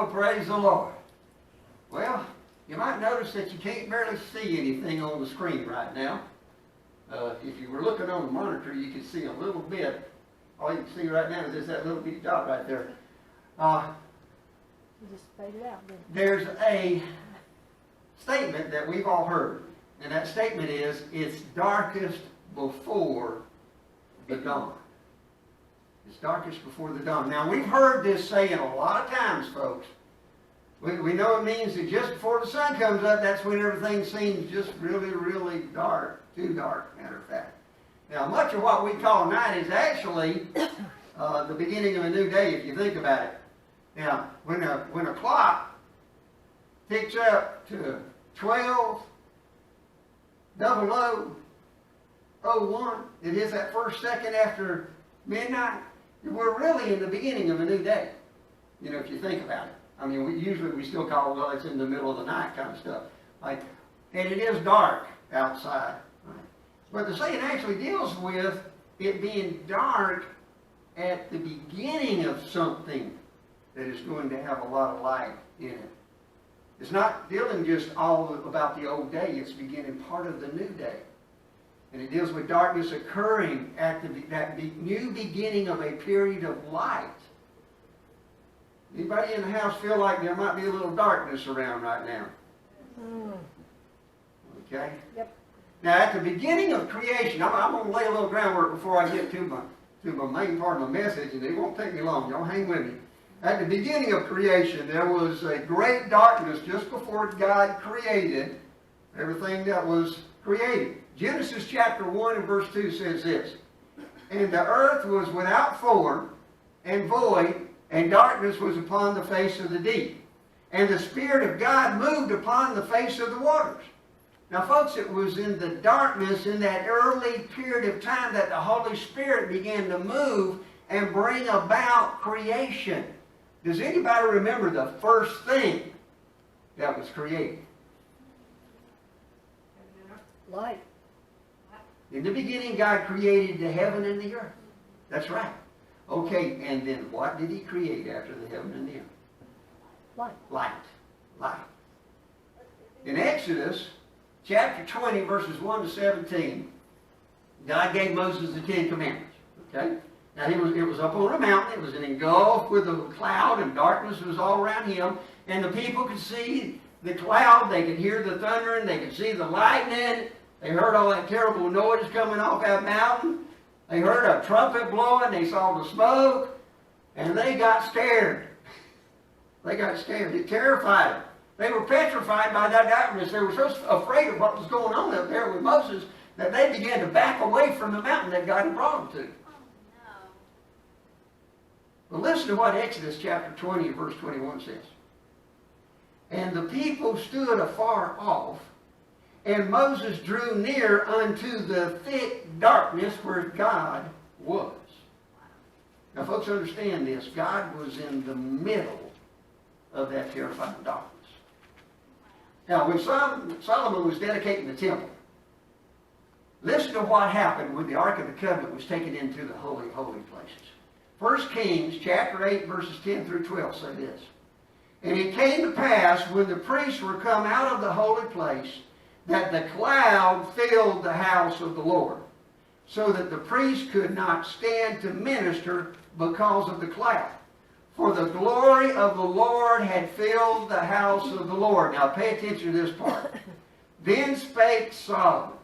Oh, praise the Lord. Well, you might notice that you can't barely see anything on the screen right now. If you were looking on the monitor, you could see a little bit. All you can see right now is just that little bitty dot right there. You just faded out, didn't you? There's a statement that we've all heard, and that statement is, it's darkest before the dawn. It's darkest before the dawn. Now, we've heard this saying a lot of times, folks. We know it means that just before the sun comes up, that's when everything seems just really, really dark. Too dark, matter of fact. Now, much of what we call night is actually the beginning of a new day, if you think about it. Now, when a clock ticks up to 12:00:01, it is that first second after midnight, we're really in the beginning of a new day. You know, if you think about it. I mean, usually we still call it, well, it's in the middle of the night kind of stuff. And it is dark outside. Right? But the saying actually deals with it being dark at the beginning of something that is going to have a lot of light in it. It's not dealing just all about the old day. It's beginning part of the new day. And it deals with darkness occurring at that new beginning of a period of light. Anybody in the house feel like there might be a little darkness around right now? Okay? Yep. Now, at the beginning of creation, I'm going to lay a little groundwork before I get to my main part of my message, and it won't take me long. Y'all hang with me. At the beginning of creation, there was a great darkness just before God created everything that was created. Genesis chapter 1 and verse 2 says this, "And the earth was without form and void, and darkness was upon the face of the deep. And the Spirit of God moved upon the face of the waters." Now, folks, it was in the darkness in that early period of time that the Holy Spirit began to move and bring about creation. Does anybody remember the first thing that was created? Light. In the beginning, God created the heaven and the earth. That's right. Okay, and then what did He create after the heaven and the earth? Light. Light. Light. In Exodus chapter 20, verses 1 to 17, God gave Moses the Ten Commandments. Okay? Now, it was up on a mountain. It was engulfed with a cloud, and darkness was all around him. And the people could see the cloud. They could hear the thundering. They could see the lightning. They heard all that terrible noise coming off that mountain. They heard a trumpet blowing. They saw the smoke. And they got scared. They got scared. It terrified them. They were petrified by that darkness. They were so afraid of what was going on up there with Moses that they began to back away from the mountain that God had brought them to. Well, listen to what Exodus chapter 20 verse 21 says. "And the people stood afar off, and Moses drew near unto the thick darkness where God was." Now, folks, understand this. God was in the middle of that terrifying darkness. Now, when Solomon was dedicating the temple, listen to what happened when the Ark of the Covenant was taken into the Holy of Holy Places. 1 Kings chapter 8 verses 10 through 12 say this. "And it came to pass when the priests were come out of the holy place that the cloud filled the house of the Lord, so that the priests could not stand to minister because of the cloud. For the glory of the Lord had filled the house of the Lord." Now pay attention to this part. "Then spake Solomon,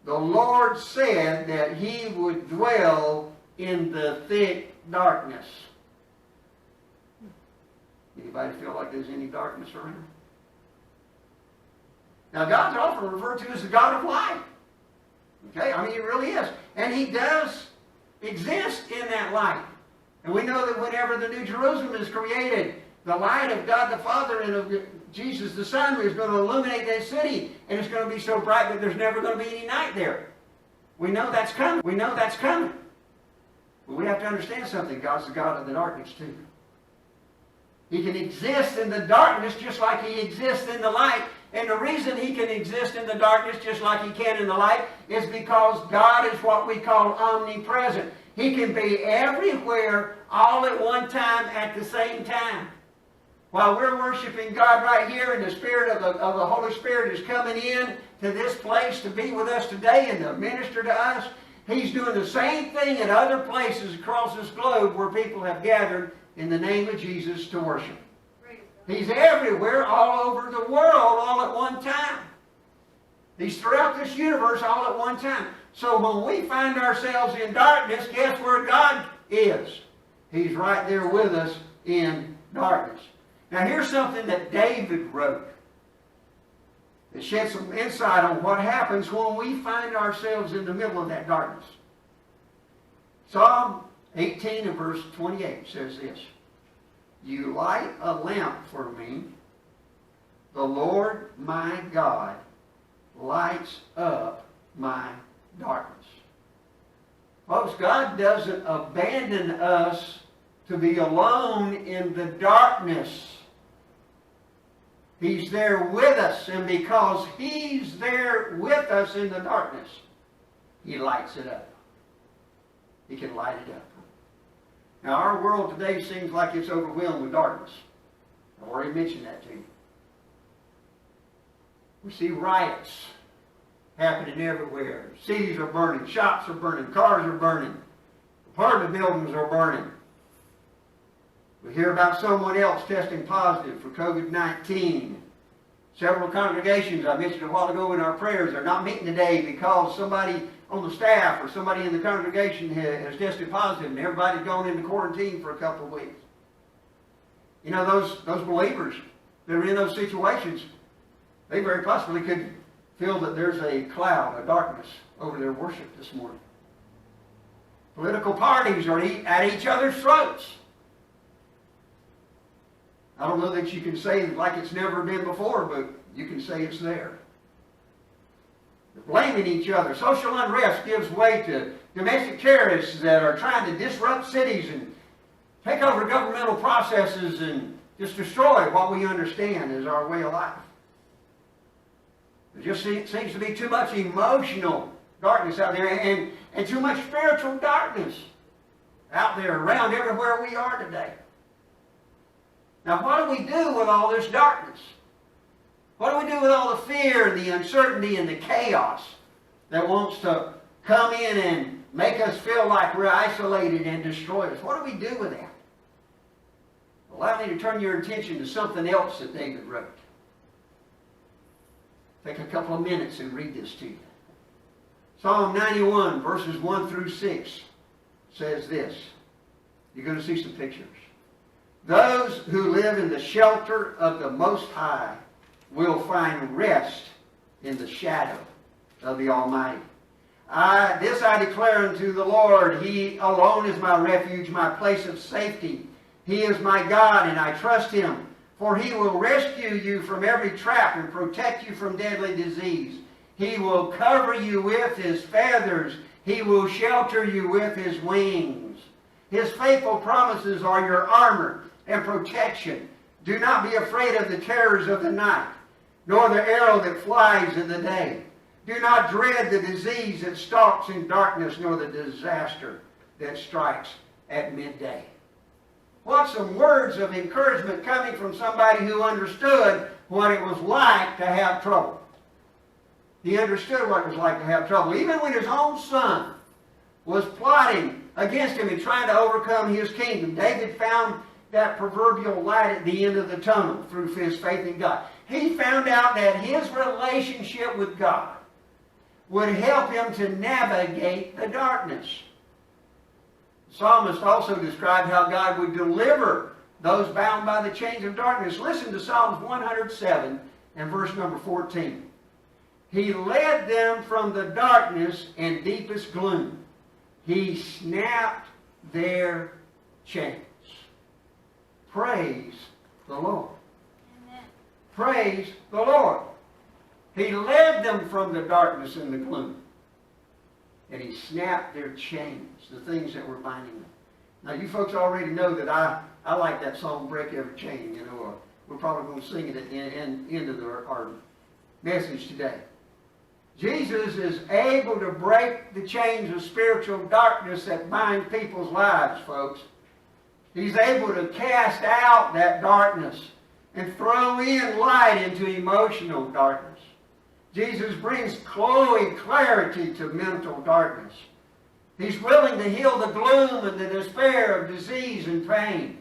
the Lord said that He would dwell in the thick darkness." Anybody feel like there's any darkness around? Now, God's often referred to as the God of light. Okay? I mean, He really is. And He does exist in that light. And we know that whenever the New Jerusalem is created, the light of God the Father and of Jesus the Son is going to illuminate that city. And it's going to be so bright that there's never going to be any night there. We know that's coming. We know that's coming. But we have to understand something. God's the God of the darkness too. He can exist in the darkness just like He exists in the light. And the reason He can exist in the darkness just like He can in the light is because God is what we call omnipresent. He can be everywhere all at one time at the same time. While we're worshiping God right here, and the Spirit of the Holy Spirit is coming in to this place to be with us today and to minister to us, He's doing the same thing at other places across this globe where people have gathered in the name of Jesus to worship. He's everywhere, all over the world, all at one time. He's throughout this universe all at one time. So when we find ourselves in darkness, guess where God is? He's right there with us in darkness. Now here's something that David wrote. It sheds some insight on what happens when we find ourselves in the middle of that darkness. Psalm 18 and verse 28 says this: You light a lamp for me. The Lord my God lights up my darkness. Folks, God doesn't abandon us to be alone in the darkness. He's there with us, and because He's there with us in the darkness, He lights it up. He can light it up. Now, our world today seems like it's overwhelmed with darkness. I've already mentioned that to you. We see riots happening everywhere. Cities are burning, shops are burning, cars are burning, apartment buildings are burning. We hear about someone else testing positive for COVID-19. Several congregations, I mentioned a while ago in our prayers, are not meeting today because somebody on the staff or somebody in the congregation has tested positive and everybody's gone into quarantine for a couple of weeks. You know, those believers that are in those situations, they very possibly could feel that there's a cloud, a darkness over their worship this morning. Political parties are at each other's throats. I don't know that you can say like it's never been before, but you can say it's there. They're blaming each other. Social unrest gives way to domestic terrorists that are trying to disrupt cities and take over governmental processes and just destroy what we understand as our way of life. There just seems to be too much emotional darkness out there and too much spiritual darkness out there around everywhere we are today. Now, what do we do with all this darkness? What do we do with all the fear and the uncertainty and the chaos that wants to come in and make us feel like we're isolated and destroy us? What do we do with that? Allow me to turn your attention to something else that David wrote. Take a couple of minutes and read this to you. Psalm 91, verses 1 through 6 says this. You're going to see some pictures. Those who live in the shelter of the Most High will find rest in the shadow of the Almighty. This I declare unto the Lord, He alone is my refuge, my place of safety. He is my God, and I trust Him. For He will rescue you from every trap and protect you from deadly disease. He will cover you with His feathers. He will shelter you with His wings. His faithful promises are your armor and protection. Do not be afraid of the terrors of the night, nor the arrow that flies in the day. Do not dread the disease that stalks in darkness, nor the disaster that strikes at midday. What some words of encouragement coming from somebody who understood what it was like to have trouble. He understood what it was like to have trouble. Even when his own son was plotting against him and trying to overcome his kingdom, David found that proverbial light at the end of the tunnel through his faith in God. He found out that his relationship with God would help him to navigate the darkness. The psalmist also described how God would deliver those bound by the chains of darkness. Listen to Psalms 107 and verse number 14. He led them from the darkness and deepest gloom. He snapped their chains. Praise the Lord. Amen. Praise the Lord. He led them from the darkness and the gloom. And He snapped their chains, the things that were binding them. Now, you folks already know that I like that song, Break Every Chain. You know, we're probably going to sing it at the end of our message today. Jesus is able to break the chains of spiritual darkness that bind people's lives, folks. He's able to cast out that darkness and throw in light into emotional darkness. Jesus brings clarity to mental darkness. He's willing to heal the gloom and the despair of disease and pain.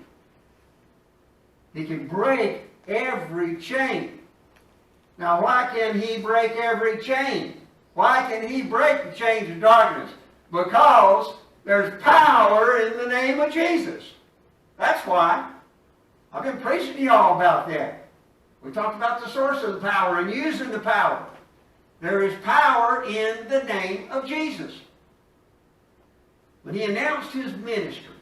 He can break every chain. Now, why can He break every chain? Why can He break the chains of darkness? Because there's power in the name of Jesus. That's why. I've been preaching to y'all about that. We talked about the source of the power and using the power. There is power in the name of Jesus. When He announced His ministry,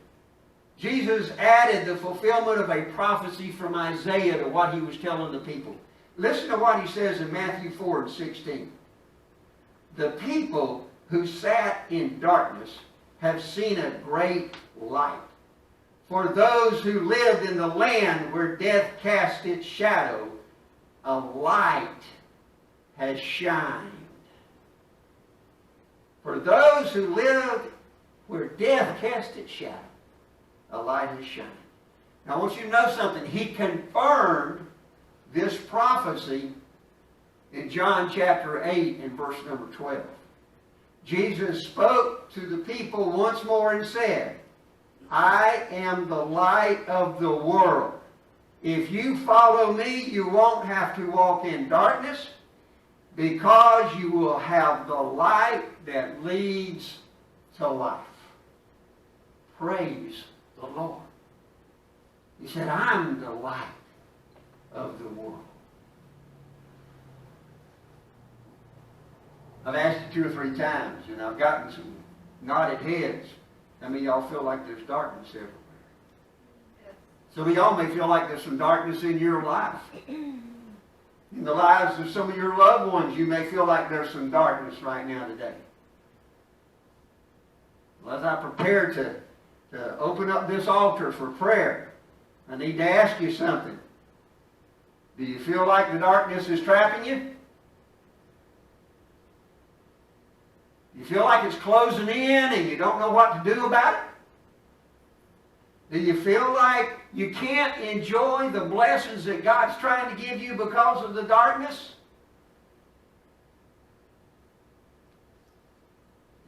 Jesus added the fulfillment of a prophecy from Isaiah to what He was telling the people. Listen to what He says in Matthew 4:16. The people who sat in darkness have seen a great light. For those who lived in the land where death cast its shadow, a light has shined. For those who lived where death cast its shadow, a light has shined. Now I want you to know something. He confirmed this prophecy in John chapter 8 and verse number 12. Jesus spoke to the people once more and said, I am the light of the world. If you follow me, you won't have to walk in darkness, because you will have the light that leads to life. Praise the Lord. He said, I'm the light of the world. I've asked you 2 or 3 times, and I've gotten some nodded heads. How many of y'all feel like there's darkness everywhere? Some of y'all may feel like there's some darkness in your life. In the lives of some of your loved ones, you may feel like there's some darkness right now today. Well, as I prepare to open up this altar for prayer, I need to ask you something. Do you feel like the darkness is trapping you? You feel like it's closing in and you don't know what to do about it? Do you feel like you can't enjoy the blessings that God's trying to give you because of the darkness?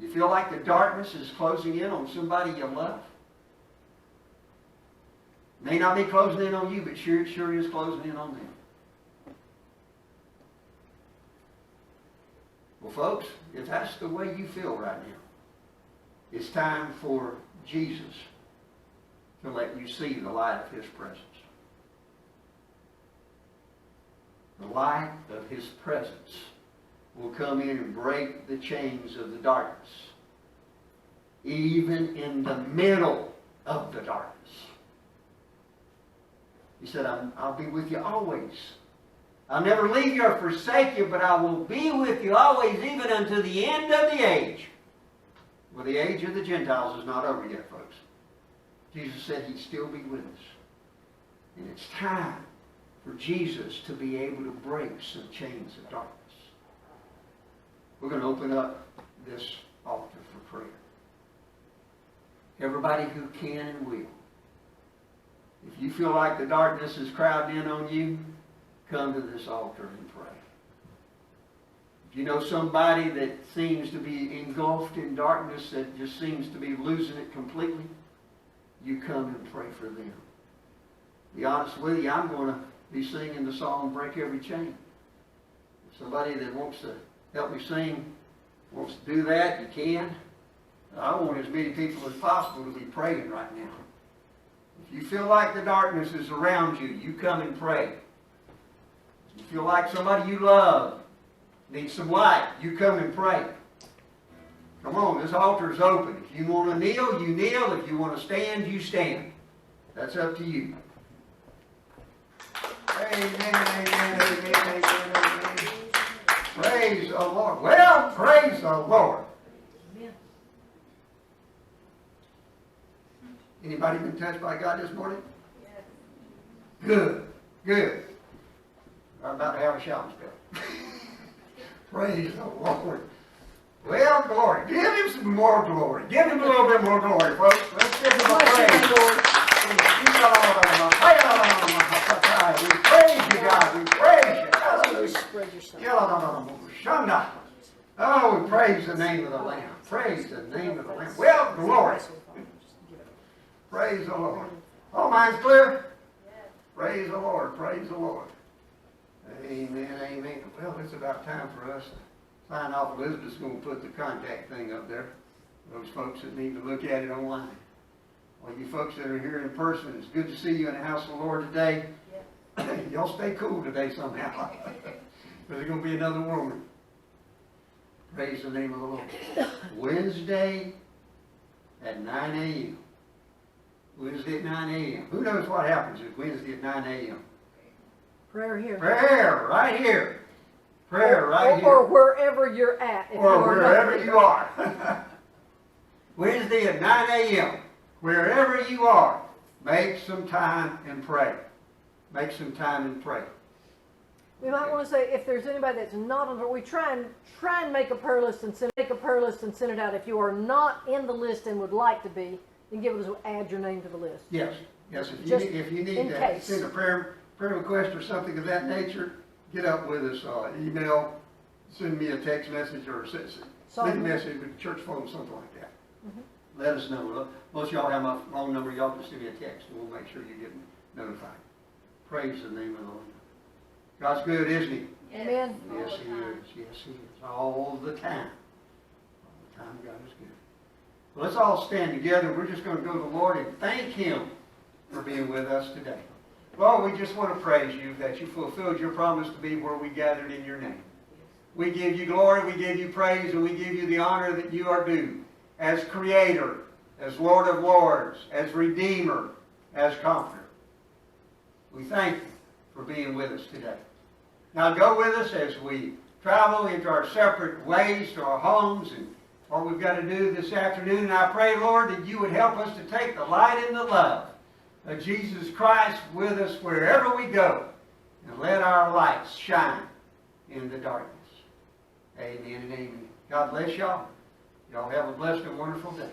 You feel like the darkness is closing in on somebody you love? May not be closing in on you, but sure is closing in on them. Well, folks, if that's the way you feel right now, it's time for Jesus to let you see the light of His presence. The light of His presence will come in and break the chains of the darkness, even in the middle of the darkness. He said, I'll be with you always. I'll never leave you or forsake you, but I will be with you always, even unto the end of the age. Well, the age of the Gentiles is not over yet, folks. Jesus said He'd still be with us. And it's time for Jesus to be able to break some chains of darkness. We're going to open up this altar for prayer. Everybody who can and will. If you feel like the darkness is crowding in on you, come to this altar and pray. If you know somebody that seems to be engulfed in darkness, that just seems to be losing it completely, you come and pray for them. To be honest with you, I'm going to be singing the song, Break Every Chain. If somebody that wants to help me sing wants to do that, you can. I want as many people as possible to be praying right now. If you feel like the darkness is around you, you come and pray. If you feel like somebody you love needs some light, you come and pray. Come on, this altar is open. If you want to kneel, you kneel. If you want to stand, you stand. That's up to you. Amen, amen, amen, amen, amen. Praise the Lord. Well, praise the Lord. Amen. Anybody been touched by God this morning? Yes. Good, good. I'm about to have a shouting spell. Praise the Lord. Well, glory. Give Him some more glory. Give Him a little bit more glory, folks. Let's give Him a praise. We praise Shunda. Oh, we praise the name of the Lamb. Praise the name of the Lamb. Well, glory. Praise the Lord. All minds clear? Praise the Lord. Praise the Lord. Amen. Amen. Well, it's about time for us to sign off. Elizabeth's going to put the contact thing up there. Those folks that need to look at it online. Well, you folks that are here in person, it's good to see you in the house of the Lord today. Y'all stay cool today somehow. There's going to be another woman. Praise the name of the Lord. Wednesday at 9 a.m. Wednesday at 9 a.m. Who knows what happens at Wednesday at 9 a.m.? Prayer here. Prayer right here. Prayer right here. Or wherever you're at. Or wherever you are. Wednesday at 9 a.m. Wherever you are, make some time and pray. Make some time and pray. We might want to say, if there's anybody that's not on the, we try and make a prayer list and send it out. If you are not in the list and would like to be, then give us add your name to the list. Yes, yes. If you need to send a prayer request or something of that nature, get up with us. Email, send me a text message or send a message with the church phone, something like that. Mm-hmm. Let us know. Most of y'all have my phone number. Y'all can send me a text, and we'll make sure you get notified. Praise the name of the Lord. God's good, isn't He? Amen. Yes, He is. Yes, He is. All the time. All the time, God is good. Well, let's all stand together. We're just going to go to the Lord and thank Him for being with us today. Lord, we just want to praise You that You fulfilled Your promise to be where we gathered in Your name. We give You glory, we give You praise, and we give You the honor that You are due as Creator, as Lord of Lords, as Redeemer, as Comforter. We thank You for being with us today. Now go with us as we travel into our separate ways to our homes and what we've got to do this afternoon. And I pray, Lord, that You would help us to take the light and the love of Jesus Christ with us wherever we go. And let our lights shine in the darkness. Amen and amen. God bless y'all. Y'all have a blessed and wonderful day.